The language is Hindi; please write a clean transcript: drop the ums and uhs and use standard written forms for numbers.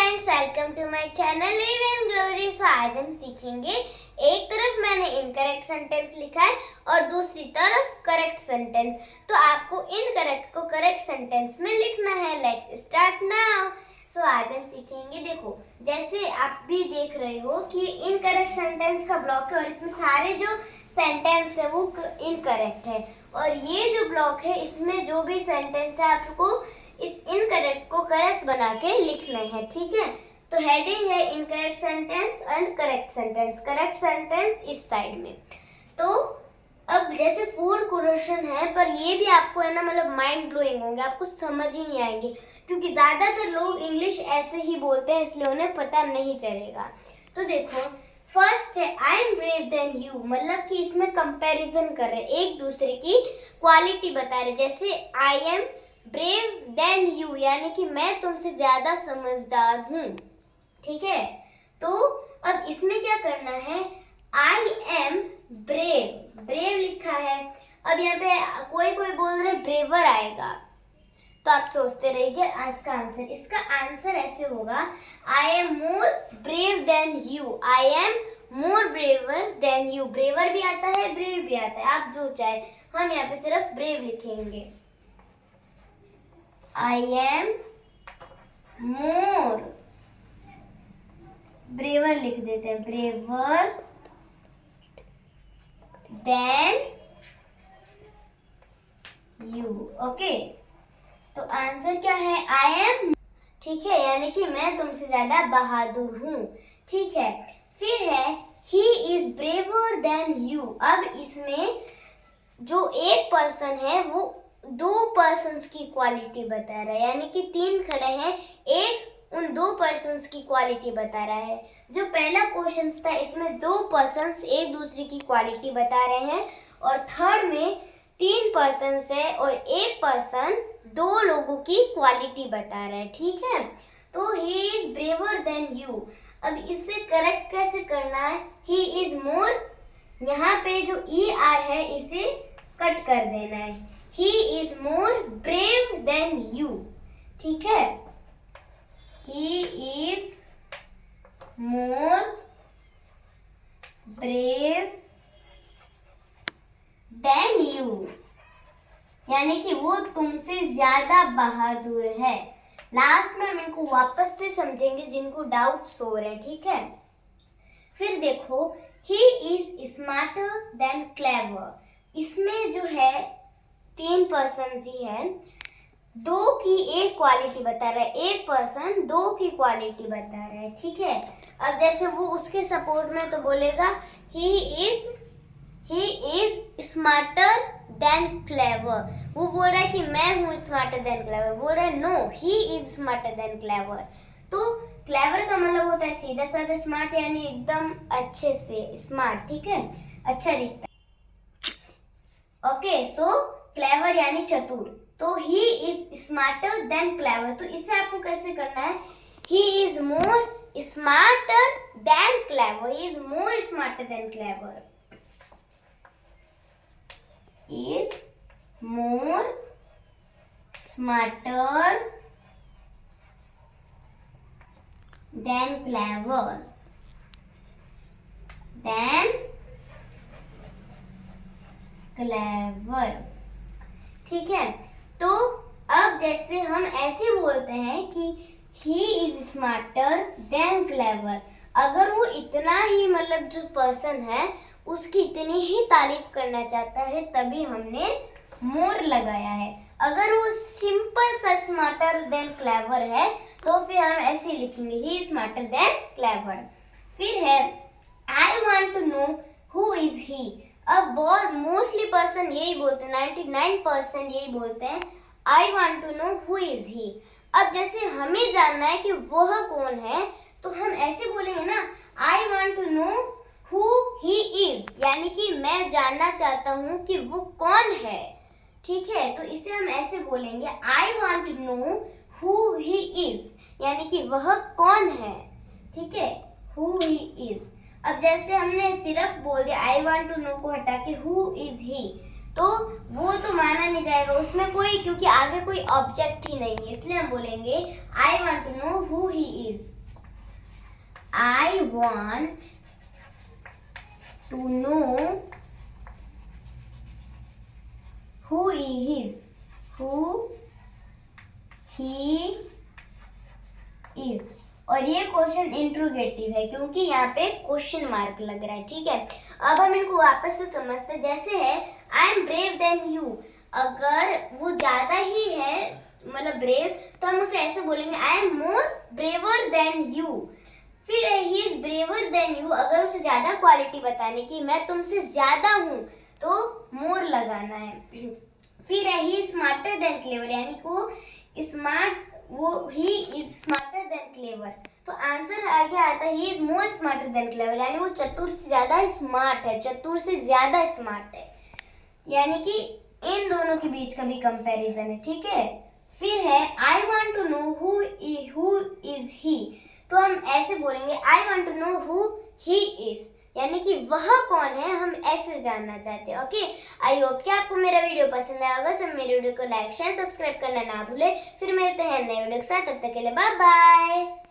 Friends, welcome to my channel live in glory. So आज हम सीखेंगे, एक तरफ मैंने इनकरेक्ट सेंटेंस लिखा है और दूसरी तरफ करेक्ट सेंटेंस। तो आपको इनकरेक्ट को करेक्ट सेंटेंस में लिखना है। Let's start now. सो आज हम सीखेंगे, देखो जैसे आप भी देख रहे हो कि इनकरेक्ट सेंटेंस का ब्लॉक है और इसमें सारे जो सेंटेंस है वो इनकरेक्ट है, और ये जो ब्लॉक है इसमें जो भी सेंटेंस है आपको इस इनकरेक्ट को करेक्ट बना के लिखना है, ठीक है। तो हेडिंग है incorrect sentence and correct sentence. Correct sentence इस साइड में। तो अब जैसे 4 क्वेश्चन है, पर ये भी आपको है ना, मतलब माइंड ब्लोइंग होंगे, आपको समझ ही नहीं आएंगे, क्योंकि ज्यादातर लोग इंग्लिश ऐसे ही बोलते हैं, इसलिए उन्हें पता नहीं चलेगा। तो देखो, फर्स्ट है I am brave than you, मतलब कि इसमें कंपैरिजन कर रहे, एक दूसरे की क्वालिटी बता रहे। जैसे I am brave than you, यानी कि मैं तुमसे ज्यादा समझदार हूँ, ठीक है। तो अब इसमें क्या करना है, आई एम ब्रेव, ब्रेव लिखा है। अब यहाँ पे कोई कोई बोल रहे ब्रेवर आएगा, तो आप सोचते रहिए इसका आंसर। इसका आंसर ऐसे होगा, I am more brave than you, I am more braver than you. Braver भी आता है, ब्रेव भी आता है, आप जो चाहे। हम यहाँ पे सिर्फ ब्रेव लिखेंगे। I am more, braver लिख देते हैं, braver than you, ओके। तो आंसर क्या है, I am, ठीक है, यानी कि मैं तुमसे ज्यादा बहादुर हूँ, ठीक है। फिर है he is braver than you। अब इसमें जो एक पर्सन है वो 2 पर्सन्स की क्वालिटी बता रहा है, यानी कि 3 खड़े हैं, एक उन 2 पर्सन्स की क्वालिटी बता रहा है। जो पहला क्वेश्चन था इसमें 2 पर्सन्स एक दूसरे की क्वालिटी बता रहे हैं, और थर्ड में 3 पर्सन्स है और एक पर्सन 2 लोगों की क्वालिटी बता रहा है, ठीक है। तो he is braver than you. अब इससे करेक्ट कैसे करना है, ही इज मोर, यहाँ पे जो ER है इसे कट कर देना है। He is more brave than you, ठीक है। He is more brave than you, यानी कि वो तुमसे ज्यादा बहादुर है। लास्ट में हम इनको वापस से समझेंगे जिनको डाउट्स हो रहे हैं, ठीक है। फिर देखो, he is smarter than clever। इसमें जो है 3 पर्सन ही है, 2 की एक क्वालिटी बता रहा है, एक पर्सन 2 की क्वालिटी बता रहा है, ठीक है। अब जैसे वो उसके सपोर्ट में तो बोलेगा ही इज स्मार्टर देन क्लेवर। वो बोल रहा है कि मैं हूँ स्मार्टर देन क्लेवर, बोल रहा है no, he is smarter than clever. तो क्लेवर का मतलब होता है सीधा साधा, स्मार्ट यानी एकदम अच्छे से स्मार्ट, ठीक है, अच्छा दिखता है, ओके। सो क्लेवर यानी चतुर। तो he is smarter than clever. तो इसे आपको कैसे करना है, he is more smarter than clever, he is more smarter than clever, is more smarter than clever, than clever, ठीक है। तो अब जैसे हम ऐसे बोलते हैं कि ही इज स्मार्टर देन क्लेवर, अगर वो इतना ही, मतलब जो पर्सन है उसकी इतनी ही तारीफ करना चाहता है तभी हमने मोर लगाया है। अगर वो सिंपल सा स्मार्टर देन क्लेवर है तो फिर हम ऐसे लिखेंगे, he is smarter than clever. फिर है I want to know who is he. अब बहुत मोस्टली पर्सन यही बोलते हैं, 99% यही बोलते हैं, I want to know who is he. अब जैसे हमें जानना है कि वह कौन है, तो हम ऐसे बोलेंगे ना, I want to know who he is, यानी कि मैं जानना चाहता हूँ कि वो कौन है, ठीक है। तो इसे हम ऐसे बोलेंगे, I want to know who he is, यानी कि वह कौन है, ठीक है, हु ही इज। अब जैसे हमने सिर्फ बोल दिया आई वांट टू नो को हटा के हु इज ही, तो वो तो माना नहीं जाएगा उसमें कोई, क्योंकि आगे कोई ऑब्जेक्ट ही नहीं है, इसलिए हम बोलेंगे I want to know who he is. I want to know who he is. और ये क्वेश्चन इंट्रोगेटिव है क्योंकि यहाँ पे क्वेश्चन मार्क लग रहा है, ठीक है। अब हम इनको वापस से समझते हैं। जैसे है I am brave than you, अगर वो ज्यादा ही है मतलब ब्रेव, तो हम उसे ऐसे बोलेंगे I am more braver than you. फिर he is braver than you, अगर उसे ज्यादा क्वालिटी बताने की मैं तुमसे ज्यादा हूँ तो मोर लगाना है। फिर है ही स्मार्टर देन क्लेवर, यानी को ही इज स्मार्टर देन क्लेवर, तो आंसर आगे आता है he is more smarter than clever, यानी वो चतुर से ज्यादा स्मार्ट है, चतुर से ज्यादा स्मार्ट है, यानी कि इन दोनों के बीच का भी कंपैरिजन है, ठीक है। फिर है I want to know who is he, तो हम ऐसे बोलेंगे I want to know who he is, यानी कि वह कौन है हम ऐसे जानना चाहते हैं। ओके, आई होप कि आपको मेरा वीडियो पसंद आया होगा। सब मेरे वीडियो को लाइक शेयर सब्सक्राइब करना ना भूले। फिर मिलते हैं नए वीडियो के साथ, तब तक के लिए बाय बाय।